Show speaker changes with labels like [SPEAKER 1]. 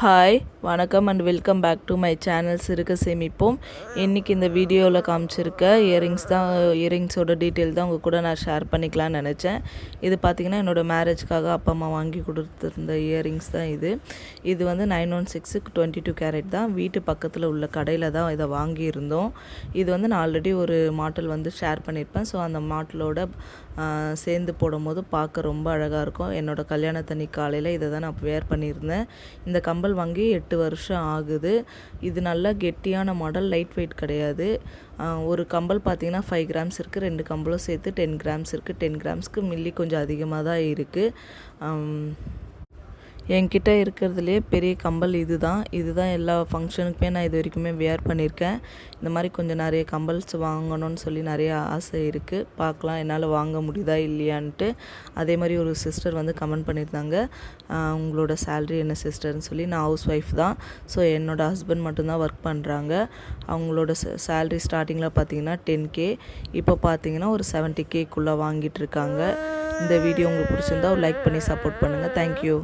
[SPEAKER 1] Hi வணக்கம் and welcome back to my channel சிறுக சேமிப்போம். இன்றைக்கி இந்த வீடியோவில் காமிச்சிருக்க இயரிங்ஸோட டீட்டெயில் தான் உங்கள் கூட நான் ஷேர் பண்ணிக்கலாம்னு நினச்சேன். இது பார்த்திங்கன்னா என்னோடய மேரேஜ்க்காக அப்பா அம்மா வாங்கி கொடுத்துருந்த இயரிங்ஸ் தான் இது வந்து 916 22 கேரட் தான். வீட்டு பக்கத்தில் உள்ள கடையில் தான் இதை வாங்கியிருந்தோம். இது வந்து நான் ஆல்ரெடி ஒரு மாடல் வந்து ஷேர் பண்ணியிருப்பேன். ஸோ அந்த மாடலோட சேர்ந்து போடும்போது பார்க்க ரொம்ப அழகாக இருக்கும். என்னோடய கல்யாணத்தன்னைக்கு காலையில் இதை தான் நான் வேர் பண்ணியிருந்தேன். இந்த கம்பல் வாங்கி 8 வருஷம் ஆகுது. இது நல்லா கெட்டியான மாடல், லைட் வெயிட் கிடையாது. ஒரு கம்பல் பார்த்திங்கன்னா 5 கிராம்ஸ் இருக்குது. 2 கம்பலும் சேர்த்து 10 கிராம்ஸ் இருக்குது. 10 கிராம்ஸ்க்கு மில்லி கொஞ்சம் அதிகமாக தான் இருக்குது. என்கிட்ட இருக்கிறதுலே பெரிய கம்பல் இதுதான் எல்லா ஃபங்க்ஷனுக்குமே நான் இது வரைக்குமே வேர் பண்ணியிருக்கேன். இந்த மாதிரி கொஞ்சம் நிறைய கம்பல்ஸ் வாங்கணும்னு சொல்லி நிறைய ஆசை இருக்குது. பார்க்கலாம் என்னால் வாங்க முடியுதா இல்லையான்ட்டு. அதே மாதிரி ஒரு சிஸ்டர் வந்து கமெண்ட் பண்ணியிருந்தாங்க, உங்களோட சேல்ரி என்ன சிஸ்டர்னு சொல்லி. நான் ஹவுஸ் ஒய்ஃப் தான். ஸோ என்னோடய ஹஸ்பண்ட் மட்டும்தான் ஒர்க் பண்ணுறாங்க. அவங்களோட சேல்ரி ஸ்டார்டிங்கில் பார்த்திங்கன்னா 10K, இப்போ பார்த்திங்கன்னா ஒரு 70Kக்குள்ளே வாங்கிட்டு இருக்காங்க. இந்த வீடியோ உங்களுக்கு பிடிச்சிருந்தா ஒரு லைக் பண்ணி சப்போர்ட் பண்ணுங்கள். தேங்க்யூ.